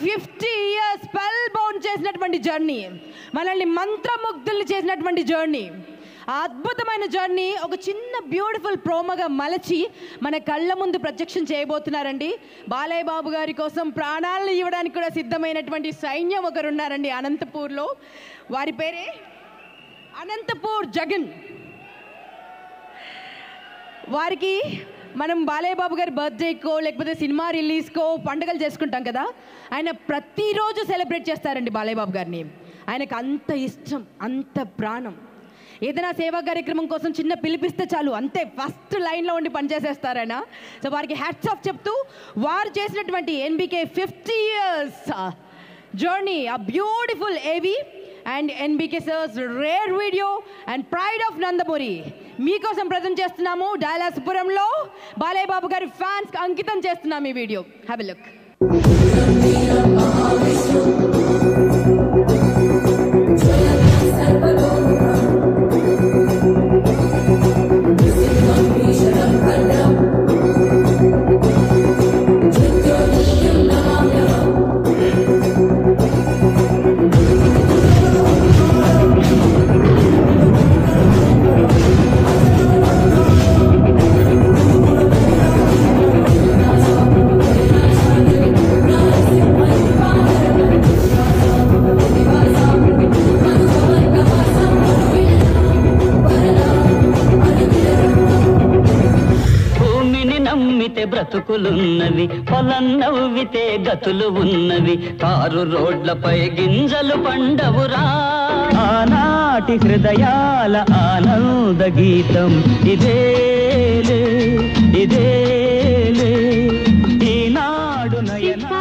50 years spell bound చేసినటువంటి journey, మనల్ని మంత్రముగ్ధుల్ని చేసినటువంటి జర్నీ, ఆ అద్భుతమైన జర్నీ ఒక చిన్న బ్యూటిఫుల్ ప్రోమోగా మలచి మన కళ్ళ ముందు ప్రత్యక్షం చేయబోతున్నారండి. బాలయ్య బాబు గారి కోసం ప్రాణాలను ఇవ్వడానికి కూడా సిద్ధమైనటువంటి సైన్యం ఒకరున్నారండి అనంతపూర్లో. వారి పేరే అనంతపూర్ జగన్. వారికి మనం బాలయ్య బాబు గారి బర్త్డేకో లేకపోతే సినిమా రిలీజ్కో పండుగలు చేసుకుంటాం కదా, ఆయన ప్రతిరోజు సెలబ్రేట్ చేస్తారండి బాలయ్య బాబు గారిని. ఆయనకు అంత ఇష్టం, అంత ప్రాణం. ఏదైనా సేవా కార్యక్రమం కోసం చిన్న పిలిపిస్తే చాలు అంతే ఫస్ట్ లైన్లో ఉండి పనిచేసేస్తారు ఆయన. సో వారికి హ్యాట్స్ ఆఫ్ చెప్తూ వారు చేసినటువంటి NBK 50 years journey, a beautiful AV and NBK sir's rare video and pride of Nandamuri మీకోసం ప్రజెంట్ చేస్తున్నాము. డైలాస్పురంలో బాలయ్య బాబు గారి ఫ్యాన్స్ అంకితం చేస్తున్నాము ఈ వీడియో. Have a look. బ్రతుకులున్నవి, పొలం నవ్వితే గతులు ఉన్నవి, కారు రోడ్లపై గింజలు పండవురా. ఆనాటి హృదయాల ఆనంద గీతం ఇదేలే ఇదేలే, ఈనాడు నయనా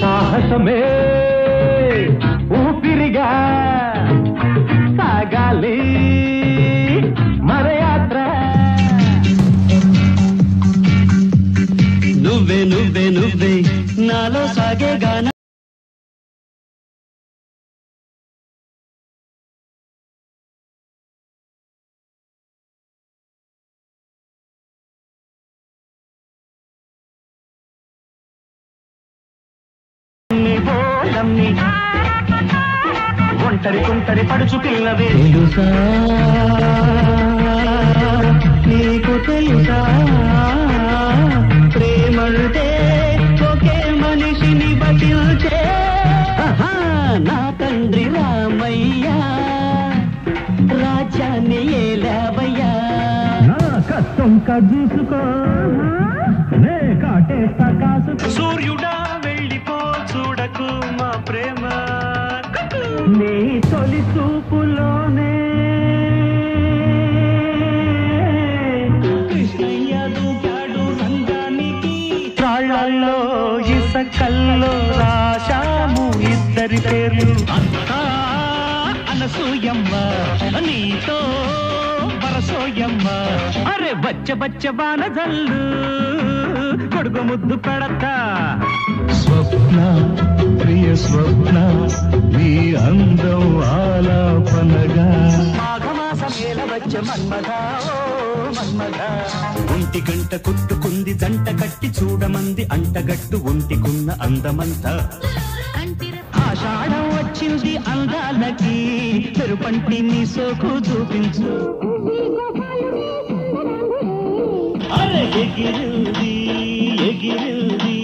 సాహసమే ఊపిరిగా సాగాలి మన యాత్ర. నువ్వే నువ్వే నువ్వే నాలో సాగే గాన. ఒంటరి కుంటరి పడుచు పిల్లవే తెలుసా, నీకు తెలుసా, ప్రేమంటే ఒకే మనిషిని బతిల్చే నా తండ్రి రామయ్య, రాజ్యాన్ని ఏలావయ్యా. కష్టం కజూసుకో నే కాటేస్తా కాసు. సూర్యుడా వెళ్ళిపో చూడకు మా ప్రేమ, నీ తొలి చూపులోనే కృష్ణయ్య దూకాడు రంగానికి. రాళ్ళల్లో ఇసకల్లో రాశాము ఇద్దరి పేర్లు, అనసూయమ్మ నీతో వరసోయమ్మ. అరే బచ్చ బచ్చ బాణజల్లు కొడుకు ముద్దు పెడతా. స్వప్న ప్రియ స్వప్న నీ అందం ఆలాపనగా, మాఘమాసమేల వచ్చ మన్మథా ఓ మన్మథా. ఒంటి గంట కొట్టుకుంది జంట కట్టి చూడమంది అంటగట్టు ఒంటికున్న అందమంతా. ఆషాఢం వచ్చింది అందాలకి పెరుపంటి నీ సోకు చూపించు. అరే ఎగిరింది ఎగిరింది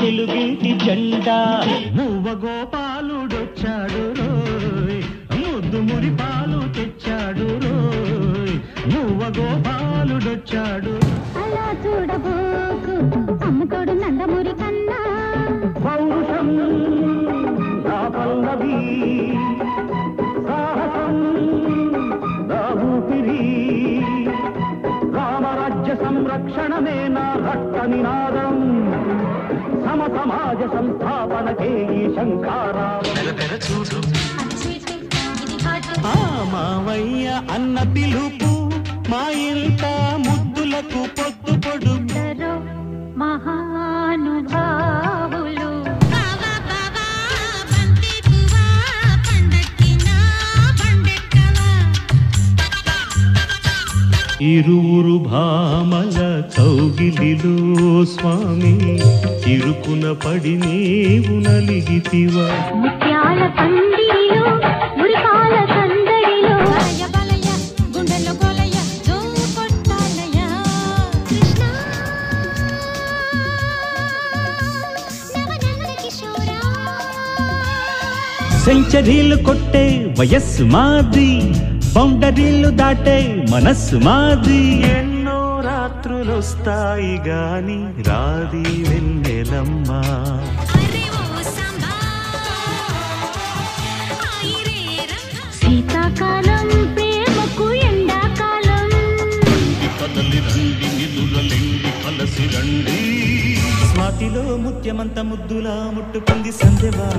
తెలుగింటి జెండా, మూవ గోపాలుడొచ్చాడు రోయ్, ముద్దు మురి పాలు తెచ్చాడు రోయ్, మూవ గోపాలుడొచ్చాడు. అలా చూడబోకు అమ్మతోడు నందమూరి కన్నా, పౌరుషం నా పల్లవి, సాహసం నా ఊపిరి, రామరాజ్య సంరక్షణమే నా రక్త నినాదం, సమ సమాజ సంస్థాపనకే ఈ శంకారావం. చూడు మామయ్య అన్న పిలుపు మా ఇంట ముద్దులకు పొద్దు పొడుగు మహానుభావులు ఇరువురు భామల కౌగిలిలో స్వామి ఇరుకున పడి నీవు నలిగితివా ముత్యాల పందిరిలో మురికాల సందడిలో బలయ గుండెల్లో గోలయ జో కొట్టాలయ కృష్ణ నవనంద కిషోరా సెంచరీలు కొట్టే వయస్సు మాది బౌండరీలు దాటే మనస్సు మాది ఎన్నో రాత్రులొస్తాయి గాని రాది వెన్నెలమ్మా శీతాకాలం ప్రేమకు ఎండాకాలం కదలి రండి నిదురలిండి కలసి రండి స్వాతిలో ముత్యమంత ముద్దులా ముట్టుకుంది సందెవా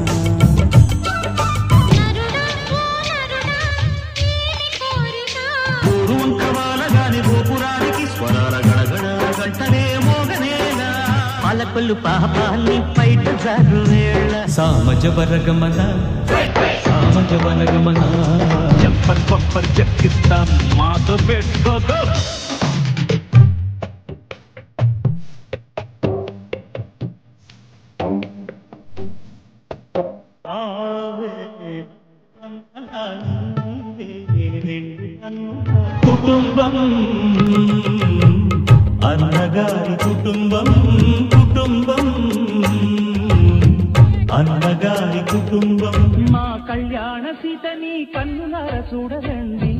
పాలకొల్లు పాపాలి పైట జారు వేళ సామజవరగమన సామజవరగమన చెప్పర్ పప్పర్ చెక్కిస్తాం మాతో పెట్టుకో కుటుంబం అన్నగారి కుటుంబం కుటుంబం అన్నగారి కుటుంబం మా కళ్యాణ సీతని కన్నులార చూడరండి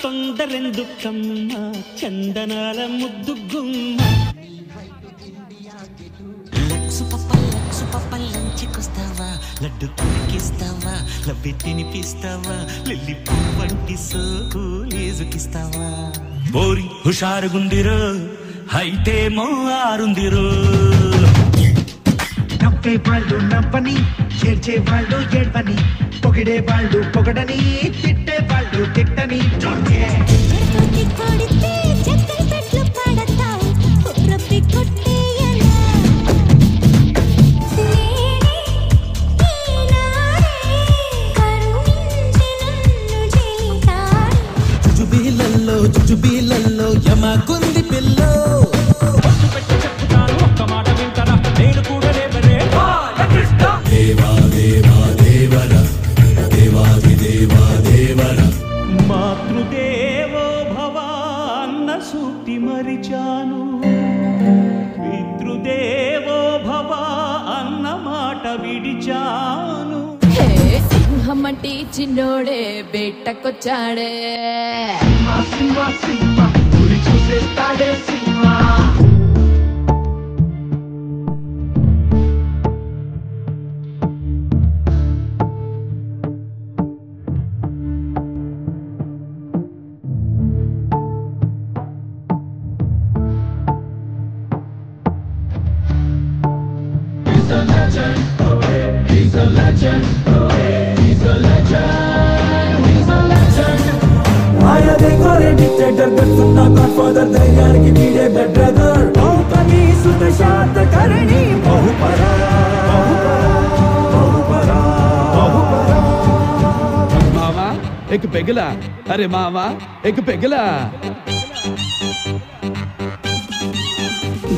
తొందరెందుకమ్మ చందనాల ముద్దు గుమ్మ లక్సు పప్ప లంచుకొస్తావా లడ్డు కొరికిస్తావా లవ్వి తినిపిస్తావా లిల్లి పువ్వంటి సోకులేజుకిస్తావా బోరి హుషారుగుందిరో అయితేమో ఆరుందిరో నవ్వే వాళ్ళు నవ్వని చేర్చే వాళ్ళు ఏడ్వని పొగిడే వాళ్ళు పొగడని తిట్టే వాళ్ళు తిట్టని జుజుబీలల్లో యమకుంది పిల్లో మాతృదేవో భవ అన్న సూక్తి మరిచాను పితృదేవో భవ అన్న మాట విడిచాను సింహం అంటే చిన్నోడే బేటకొచ్చాడే చూసేస్తాడే సినిమా ఆయా దేఖోరే డిక్టేటర్ గట్టున్నా గాడ్ఫాదర్ ధైర్యానికి వీడే బ్లడ్ బ్రదర్ బహుపలి సుత శాంత కరణి బహుపరా మావా एक పెగలా అరే మావా एक పెగలా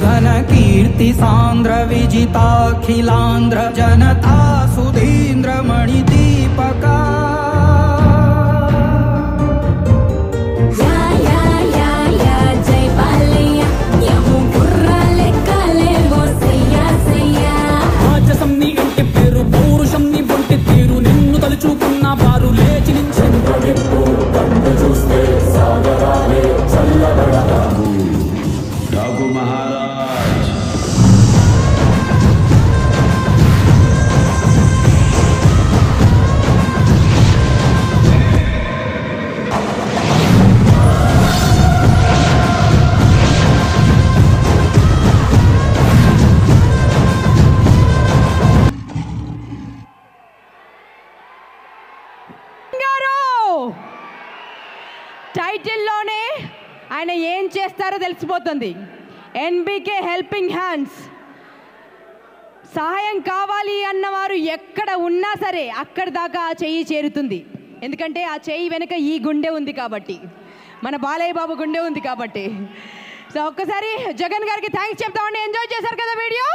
ఘన కీర్తి సాంద్ర విజితాఖిలాంధ్ర జనతా సుధీంద్ర మణి దీపకా చూకున్న వారు లేచి నుంచి చూస్తే సాగరాలే చల్లబడతాము రఘు మహారాజ్ టైటిల్లోనే ఆయన ఏం చేస్తారో తెలిసిపోతుంది. NBK helping hands. సహాయం కావాలి అన్నవారు ఎక్కడ ఉన్నా సరే అక్కడి దాకా ఆ చెయ్యి చేరుతుంది. ఎందుకంటే ఆ చెయ్యి వెనుక ఈ గుండె ఉంది కాబట్టి, మన బాలయ్య బాబు గుండె ఉంది కాబట్టి. సో ఒక్కసారి జగన్ గారికి థ్యాంక్స్ చెప్తామండి. ఎంజాయ్ చేశారు కదా వీడియో?